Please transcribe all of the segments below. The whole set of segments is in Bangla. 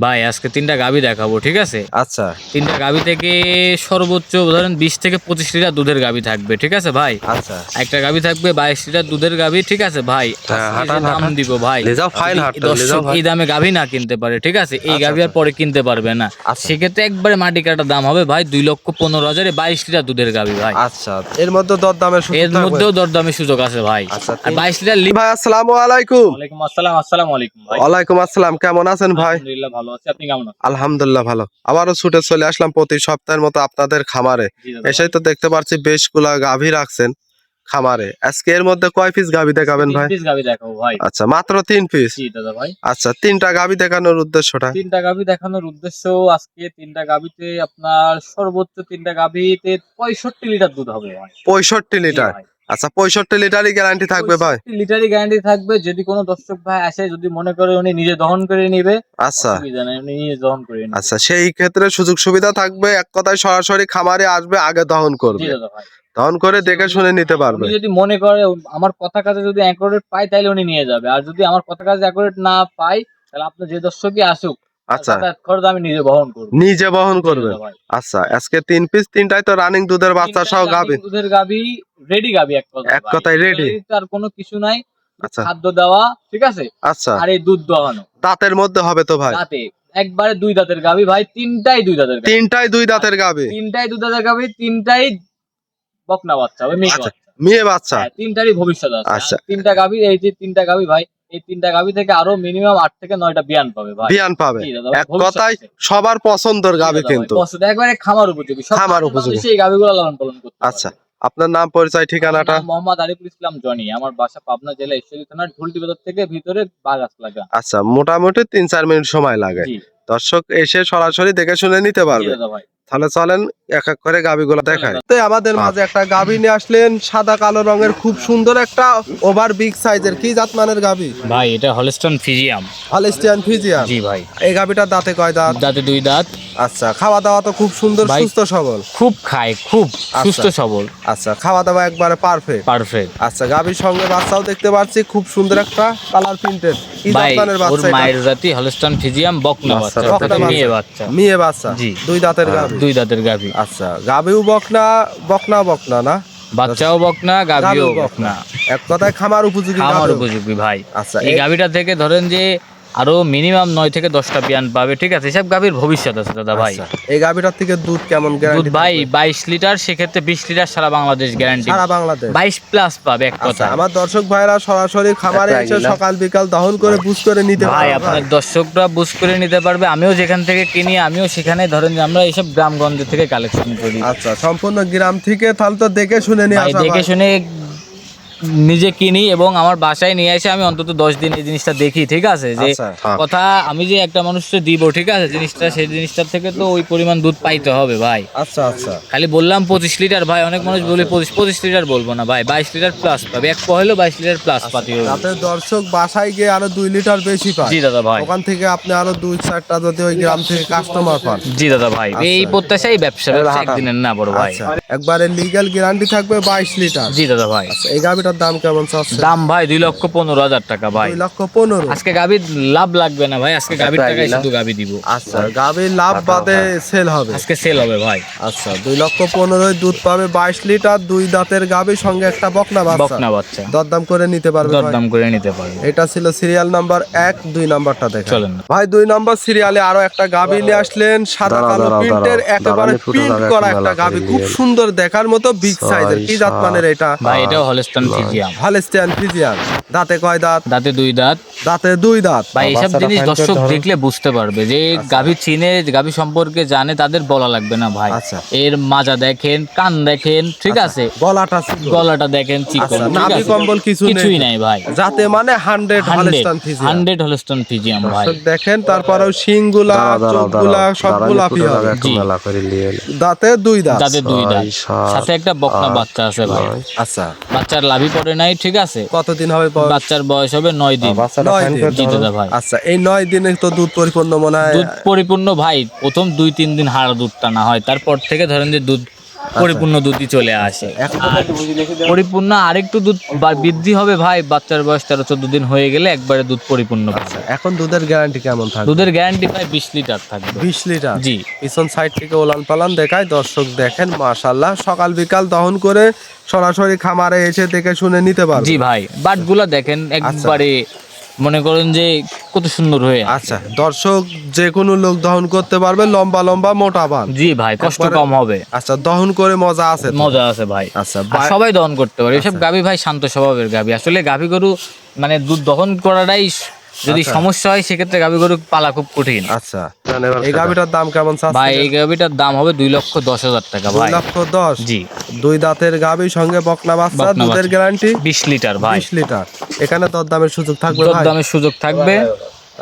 ভাই আজকে 3টা গাভী দেখাবো, ঠিক আছে? আচ্ছা 3টা গাভী থেকে সর্বোচ্চ ধরেন 20 থেকে 25 লিটার দুধের গাভী থাকবে, ঠিক আছে ভাই? আচ্ছা একটা গাভী থাকবে 22 লিটার দুধের গাভী, ঠিক আছে ভাই? হ্যাঁ, আজকে হাঁটান, যে দাম হাঁটান। দিব ভাই, লে যাও, ফাইন যদি হাঁটতে, লে যাও দর্শক ভাই। এই দামে গাভী না কিনতে পারে, ঠিক আছে? এই আচ্ছা, গাভী আর আচ্ছা। পরে কিনতে পারবে না। আচ্ছা। সেক্ষেত্রে একবারে মাটি কাটা দাম হবে ভাই 2,15,000 22 লিটার দুধের গাভী ভাই। আচ্ছা এর মধ্যে দরদামের সুযোগ এর থাকবে? মধ্যেও দরদামের সুযোগ আছে ভাই। আচ্ছা, আর 22 লিটার ভাই আসসালামু আলাইকুম। ওয়ালাইকুম আসসালাম। আসসালামু আলাইকুম ভাই। ওয়ালাইকুম আসসালাম, কেমন আছেন ভাই? আলহামদুলিল্লাহ ভালো আছি, আপনি কেমন আছেন? আলহামদুলিল্লাহ ভালো। আবারও ছুটে চলে আসলাম প্রতি সপ্তাহের মতো আপনাদের খামারে। জি দাদা এসেই তো দেখতে পাচ্ছি বেশগুলা গাভী রাখছেন খামারে। আজকে এর মধ্যে কয় পিস গাভী দেখাবেন ভাই? 3 পিস গাভী দেখাবো ভাই। আচ্ছা মাত্র 3 পিস। জি দাদা ভাই। আচ্ছা 3টা গাভী দেখানোর উদ্দেশ্যটা? 3টা গাভী দেখানোর উদ্দেশ্য আজকে 3টা গাভীতে আপনার সর্বোচ্চ 3টা গাভীতে 65 লিটার দুধ হবে ভাই। 65 লিটার। জি ভাই। আচ্ছা 65 লিটারই গ্যারান্টি থাকবে ভাই? 65 লিটারই গ্যারান্টি থাকবে। যদি কোনো দর্শক ভাই আসে যদি মনে করে উনি নিজে দহন করে নিবে, আচ্ছা অসুবিধা নাই, উনি নিজে দহন করে নিবে। আচ্ছা সেই ক্ষেত্রে সুযোগ সুবিধা থাকবে, এক কথায় সরাসরি খামারে আসবে, আগে দহন জি করবে, দাদা ভাই। দহন করে দেখে শুনে নিতে পারবে। উনি যদি মনে করে আমার কথা কাজে যদি অ্যাকুরেট পায় তাহলে উনি নিয়ে যাবে। আর যদি আমার কথা কাজে অ্যাকুরেট না পায় তাহলে আপনার যে দর্শকই আসুক আচ্ছা যাতায়াত খরচ আমি নিজে বহন করব। নিজে বহন জি করবে। দাদা ভাই। আচ্ছা আজকে 3 পিস, 3টাই তো রানিং দুধের বাচ্চা সহ তিনটাই গাভী। running দুধের গাভী, রেডি গাভী এক কথায় এক ভাই। কথায় ready? তার কোনো কিছু নাই, আচ্ছা খাদ্য দেওয়া, ঠিক আছে? আচ্ছা আর এই দুধ দোয়ানো দাঁতের মধ্যে হবে তো ভাই? দাঁতে একবারে 2 দাঁতের গাভী ভাই, তিনটাই 2 দাঁতের গাভী। 3টাই 2 দাঁতের গাভী। তিনটাই 2 দাঁতের গাভী, তিনটাই বকনা বাচ্চা, ওই মেয়ে আচ্ছা বাচ্চা। মেয়ে বাচ্চা। হ্যাঁ, তিনটারই ভবিষ্যৎ আছে। আচ্ছা। আর 3টা গাভী, এই যে 3টা গাভী ভাই, এই 3টা গাভী থেকে আরো মিনিমাম 8 থেকে 9টা বিয়ান পাবে ভাই। বিয়ান পাবে। জি দাদা ভাই, এক ভবিষ্যৎ কথায় আছে। সবার পছন্দের জি গাভী দাদা ভাই, কিন্তু। পছন্দ, একবারে খামার উপযোগী। সব খামার খামার উপযোগী। উপযোগী এই গাভীগুলো লালন পালন করতে পারবে। আচ্ছা আপনার নাম পরিচয় ঠিকানাটা? আমার নাম মোহাম্মদ আরিফুল ইসলাম জনি। আমার বাসা পাবনা জেলা ঈশ্বরদী থানার ঢুলটি বাজার থেকে ভিতরে বাগাসলা গ্রাম। আচ্ছা মোটামুটি 3-4 মিনিট সময় লাগে। জি দর্শক এসে সরাসরি দেখে শুনে নিতে জি পারবে। দাদা ভাই। তাহলে চলেন এক এক করে গাভীগুলো দেখাই। দাদা। তো আমাদের মাঝে একটা গাভী নিয়ে আসলেন, সাদা কালো রঙের, খুব সুন্দর একটা ওভার বিগ সাইজের। কি জাতমানের গাভী? ভাই এটা হলস্টন ফিজিয়াম। Holstein Friesian. জি ভাই। এই গাভীটার দাঁতে কয় দাঁত? দাঁতে 2 দাঁত। আচ্ছা খাওয়া দাওয়া তো খুব সুন্দর, ভাই, সুস্থ সবল। খুব খায়, খুব সুস্থ সবল, আচ্ছা খাওয়া দাওয়া একবারে পারফেক্ট। পারফেক্ট। আচ্ছা গাভীর সঙ্গে বাচ্চাও দেখতে পাচ্ছি, খুব সুন্দর একটা কালার প্রিন্টেড। কি ভাই জাতমানের ওর বাচ্চা এটা? মায়ের জাতি হলস্টন ফিজিয়াম, বকনা আচ্ছা, বাচ্চা, বকনা অর্থাৎ বাচ্চা। মেয়ে বাচ্চা। মেয়ে বাচ্চা। জি। 2 দাঁতের গাভী। 2 দাঁতের গাভী। আচ্ছা গাভীও বকনা, বকনা বকনা না? বাচ্চাও বকনা, গাভীও গাভীও বকনা। এক কথায় খামার উপযোগী খামার গাভী। উপযোগী ভাই। আচ্ছা এই গাভীটা থেকে ধরেন যে আরো মিনিমাম 9 থেকে 10টা বিয়ান পাবে, ঠিক আছে? এসব গাভীর ভবিষ্যৎ আছে দাদা ভাই। আচ্ছা, এই গাভীটার থেকে দুধ কেমন দুধ গ্যারান্টি? ভাই 22 লিটার, সেক্ষেত্রে 20 লিটার সারা বাংলাদেশ গ্যারান্টি। সারা বাংলাদেশ 22 প্লাস পাবে এক আচ্ছা কথা। আমার দর্শক ভাইরা সরাসরি খামারে এসে সকাল বিকাল দহন করে বুঝ করে নিতে ভাই পারবে। আপনার দর্শকরা বুঝ করে নিতে পারবে। আমিও যেখান থেকে কিনি আমিও সেখানে ধরেন যে আমরা এইসব গ্রামগঞ্জ থেকে কালেকশন করি। আচ্ছা সম্পূর্ণ গ্রাম থেকে, তাহলে তো দেখে শুনে নিয়ে ভাই আসা দেখে হয়। শুনে নিজে কিনি এবং আমার বাসায় নিয়ে এসে আমি অন্তত 10 দিন এই জিনিসটা দেখি, ঠিক আছে? যে আচ্ছা, হ্যাঁ। কথা আমি যে একটা মানুষকে দিব, ঠিক আছে, জিনিসটা সেই জিনিসটার থেকে তো ওই পরিমাণ দুধ পাইতে হবে ভাই। আচ্ছা আচ্ছা খালি বললাম 25 লিটার ভাই, অনেক মানুষ বলে 25 লিটার বলবো না ভাই, 22 লিটার প্লাস পাবে। এক পহেলো 22 লিটার প্লাস পাতি হবে। তাতে দর্শক বাসায় গিয়ে আরো 2 লিটার বেশি পায়। জি দাদা ভাই। ওখান থেকে আপনি আরো 2-4টা যদি ওই গ্রাম থেকে কাস্টমার পান। জি দাদা ভাই, এই প্রত্যাশাই ব্যবসা একদিনের না বড় ভাই। আচ্ছা একবারে লিগ্যাল গ্যারান্টি থাকবে 22 লিটার। জি দাদা ভাই। আচ্ছা এই গাভীটার দাম কেমন চাচ্ছে? দাম ভাই 2,15,000 টাকা ভাই। 2,15,000। আজকে গাভীর লাভ লাগবে না ভাই, আজকে গাভীর টাকায় শুধু গাভী দিব। আচ্ছা গাভীর লাভ বাদে সেল হবে। আজকে সেল হবে ভাই। আচ্ছা 2,15,000 দুধ পাবে, 22 লিটার, 2 দাঁতের গাভীর সঙ্গে একটা বকনা বাচ্চা। বকনা বাচ্চা দরদাম করে নিতে পারবে ভাই। দরদাম করে নিতে পারবে। এটা ছিল সিরিয়াল নাম্বার 1, 2 নাম্বারটা দেখেন। চলেন না। ভাই 2 নাম্বার সিরিয়ালে আরো একটা গাভী নিয়ে আসলেন, সাদা কালো প্রিন্টের, একেবারে প্রিন্ট করা একটা গাভী, খুব সুন্দর দেখার মতো, বিগ সাইজের। কি জাত মানের এটা? ভাই এটাও হলস্টন ফিজিয়াম। Holstein Friesian. দাঁতে কয় দাঁত? দাঁতে 2 দাঁত। দাঁতে 2 দাঁত। ভাই এইসব জিনিস দর্শক দেখলে বুঝতে পারবে যে গাভী চিনে, গাভী সম্পর্কে জানে, তাদের বলা লাগবে না ভাই। আচ্ছা। এর মাজা দেখেন, কান দেখেন, ঠিক আছে? গলাটা চিকন। গলাটা দেখেন চিকন, আচ্ছা, ঠিক নাভি আছে? কম্বল কিছুই নাই ভাই। যাতে মানে 100 হলস্টিয়ান ফ্রিজিয়ান। 100 হলস্টন ফিজিয়াম ভাই। দর্শক দেখেন, তারপরেও শিংগুলা, চোখগুলা সব গোলাপি হবে। জি। দাঁতে 2 দাঁত। দাঁতে 2 দাঁত, সাথে একটা বকনা বাচ্চা আছে ভাই। আচ্ছা বাচ্চার লাভই পড়ে নাই, ঠিক আছে? কতদিন হবে বয়স? বাচ্চার বয়স হবে 9 দিন। 9 দিন। জি দাদা ভাই। আচ্ছা এই 9 দিনে তো দুধ পরিপূর্ণ মনে হয়। দুধ পরিপূর্ণ ভাই, প্রথম 2-3 দিন হাড় দুধ টানা হয়, তারপর থেকে ধরেন যে দুধ পরিপূর্ণ দুধই চলে আসে। এখন আর পরিপূর্ণ আরেকটু দুধ বৃদ্ধি হবে ভাই, বাচ্চার বয়স 13-14 দিন হয়ে গেলে একবারে দুধ পরিপূর্ণ পাবে। এখন দুধের গ্যারান্টি কেমন থাকবে? দুধের গ্যারান্টি ভাই 20 লিটার থাকবে। 20 লিটার। জি। পিছন সাইড থেকে ওলান পালান দেখায়, দর্শক দেখেন মাশাআল্লাহ, সকাল বিকাল দহন করে সরাসরি খামারে এসে দেখে শুনে নিতে পারবে। জি ভাই, বাটগুলা দেখেন একবারে মনে করেন যে কত সুন্দর হয়ে আছে। আচ্ছা, দর্শক যে কোনো লোক দহন করতে পারবে, লম্বা লম্বা মোটা বান। জি ভাই, কষ্ট একবারে- কম হবে। আচ্ছা, দহন করে মজা আছে তো? মজা আছে ভাই। আচ্ছা, আর সবাই দহন করতে পারে এসব গাভী ভাই, শান্ত স্বভাবের গাভী। আসলে গাভী গরু মানে দুধ দহন করাটাই যদি সমস্যা হয় সেক্ষেত্রে গাভী গরু পালা খুব কঠিন। আচ্ছা, এই গাভিটার দাম কেমন চাচ্ছেন? ভাই এই গাভীটার দাম হবে 2,10,000 টাকা ভাই। 2,10,000। জি। 2 দাঁতের গাভী, সঙ্গে বকনা বাচ্চা, বকনা দুধের বাচ্চা। গ্যারান্টি 20 লিটার ভাই। 20 লিটার। এখানে দরদামের সুযোগ থাকবে ভাই? দরদামের সুযোগ থাকবে।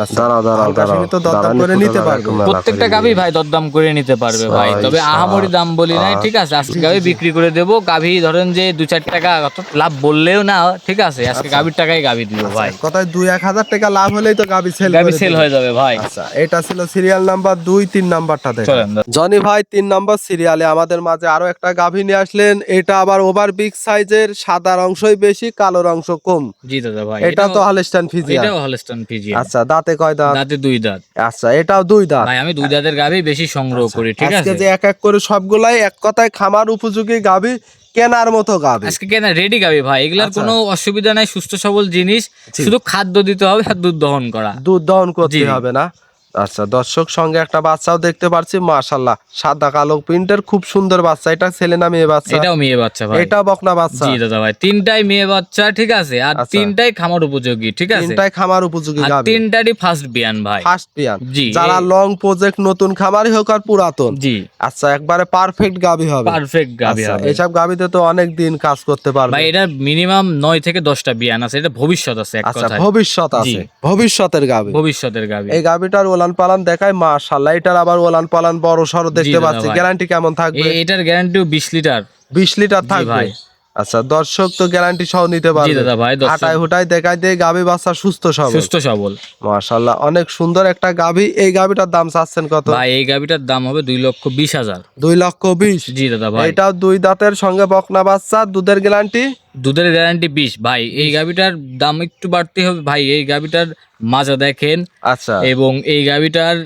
আচ্ছা, হালকা সীমিত দরদাম করে নিতে পারবে। প্রত্যেকটা গাভী ভাই দরদাম করে নিতে পারবে ভাই, তবে আহামরি দাম বলি নাই, ঠিক আছে? আজকে গাভী বিক্রি করে দেবো। গাভী ধরেন যে 2-4 টাকা অত লাভ বললেও না, ঠিক আছে? আজকে গাভীর টাকায় গাভী দিব ভাই। কথায় 2-1,000 টাকা লাভ হলেই তো গাভী সেল গাভী সেল হয়ে যাবে ভাই। আচ্ছা, এটা ছিল সিরিয়াল নাম্বার 2। 3 নাম্বারটা দেখেন। চলেন। জনি ভাই 3 নাম্বার সিরিয়ালে আমাদের মাঝে আরো একটা গাভী নিয়ে আসলেন। এটা আবার ওভার বিগ সাইজের, সাদার অংশই বেশি, কালোর অংশ কম। জি দাদা ভাই, এটা তো হলস্টাইন ফ্রিজিয়ান। এটাও হলস্টাইন ফ্রিজিয়ান। আচ্ছা, দাঁতে কয় দাঁত? দাঁতে 2 দাঁত। আচ্ছা, এটাও 2 দাঁত। ভাই আমি 2 দাঁতের গাভী বেশি সংগ্রহ করি, ঠিক আজকে আছে? যে এক এক করে সবগুলাই এক কথায় খামার উপযোগী গাভী, কেনার মতো গাভী। আজকে কেন রেডি গাভী ভাই, এগুলার আচ্ছা। কোনো অসুবিধা নাই, সুস্থ সবল জিনিস, শুধু খাদ্য দিতে হবে আর দুধ দহন করা। দুধ দহন করতে জি। হবে না। আচ্ছা, দর্শক সঙ্গে একটা বাচ্চাও দেখতে পাচ্ছি, মাশাআল্লাহ, সাদা কালো প্রিন্টের, খুব সুন্দর বাচ্চা। এটা ছেলে না মেয়ে বাচ্চা? এটাও মেয়ে বাচ্চা ভাই। এটা বকনা বাচ্চা? জি দাদা ভাই, 3টাই মেয়ে বাচ্চা, ঠিক আছে? আর আচ্ছা। 3টাই খামার উপযোগী, ঠিক আছে? 3টাই খামার উপযোগী আর গাভী। 3টারই ফার্স্ট বিয়ান ভাই। ফার্স্ট পিয়ান। জি। যারা লং প্রজেক্ট, নতুন খামারই হোক আর পুরাতন, জি, আচ্ছা, একবারে পারফেক্ট গাভী হবে। পারফেক্ট গাভী আচ্ছা, হবে এইসব গাভীতে তো অনেক দিন কাজ করতে পারবে ভাই। এটা মিনিমাম 9 থেকে 10টা বিয়ান আছে, এটা ভবিষ্যৎ আছে এক আচ্ছা, কথায়। ভবিষ্যৎ আছে, জি। ভবিষ্যতের গাভী। ভবিষ্যতের গাভী। এই গাভীটার ওলান পালান দেখায়, মাশাআল্লাহ, এটার আবার ওলান পালান বড় সড়ো দেখতে দাদা পাচ্ছি। ভাই। গ্যারান্টি কেমন থাকবে? এটার গ্যারান্টিও 20 লিটার। 20 লিটার থাকবে ভাই। আচ্ছা, দর্শক তো গ্যারান্টি সহ নিতে জি পারবে। দাদা ভাই, দর্শক- হাঁটায় হুটায় দেখায় দিয়ে গাভী বাচ্চা সুস্থ সবল, সুস্থ সবল। মাশাআল্লাহ, অনেক সুন্দর একটা গাভী। এই গাভীটার দাম চাচ্ছেন কত? ভাই এই গাভীটার দাম হবে 2,20,000। 2,20,000। জি দাদা ভাই। এটাও 2 দাঁতের, সঙ্গে বকনা বাচ্চা, দুধের গ্যারান্টি? দুধের গ্যারান্টি 20 ভাই। এই গাভীটার দাম একটু বাড়তে হবে ভাই। এই গাভীটার মাজা দেখেন আচ্ছা, এবং এই গাভীটার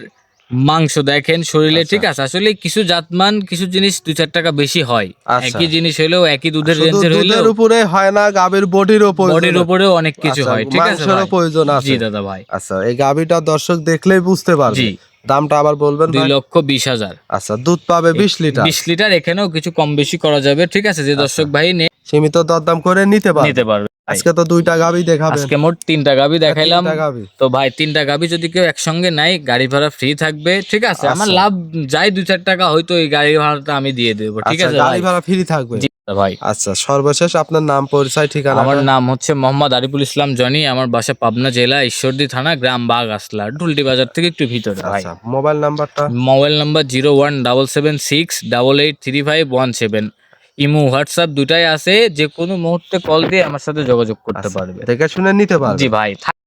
মাংস দেখেন শরীরে, আচ্ছা। ঠিক আছে? আসলে কিছু জাতমান কিছু জিনিস 2-4 টাকা বেশি হয়। আচ্ছা। একই জিনিস হলেও, একই দুধের শুধু রেঞ্জের হলেও দুধের উপরে হয় না, গাভীর বডির উপর, বডির উপরেও অনেক কিছু আচ্ছা, হয়, ঠিক আছে মাংসেরও ভাই? প্রয়োজন আছে। জি দাদা ভাই। আচ্ছা, এই গাভীটা দর্শক দেখলেই বুঝতে পারবে। জি। দামটা আবার বলবেন ভাই? 2,20,000। আচ্ছা, দুধ পাবে 20 লিটার। 20 লিটার। এখানেও কিছু কম বেশি করা যাবে, ঠিক আছে? যে দর্শক ভাই সীমিত দরদাম করে নিতে পারবে। নিতে পারবে ভাই। আজকে তো 2টা গাভী দেখাবেন। আজকে মোট 3টা গাভী দেখাইলাম। 3টা গাভী। তো ভাই 3টা গাভী যদি কেউ একসঙ্গে নেয়, গাড়ি ভাড়া ফ্রি থাকবে, ঠিক আছে? আমার আচ্ছা। লাভ যাই 2-4 টাকা হয়তো এই গাড়ি ভাড়াটা আমি দিয়ে দেবো, ঠিক আচ্ছা, আছে গাড়ি ভাই? ভাড়া ফ্রি থাকবে। জি ভাই। আচ্ছা, সর্বশেষ আপনার নাম, পরিচয়, ঠিকানা? আমার নাম হচ্ছে মোহাম্মদ আরিফুল ইসলাম জনি। আমার বাসা পাবনা জেলা ঈশ্বরদী থানা, গ্রাম বাগ আসলা, ঢুলটি বাজার থেকে একটু ভিতরে ভাই। আচ্ছা, মোবাইল নাম্বারটা? Mobile number 01776888117। ইমো হোয়াটসঅ্যাপ দুটাই আছে, যে কোনো মুহূর্তে কল দিয়ে আমার সাথে যোগাযোগ করতে আচ্ছা, পারবে। দেখে শুনে নিতে পারবে। জি ভাই।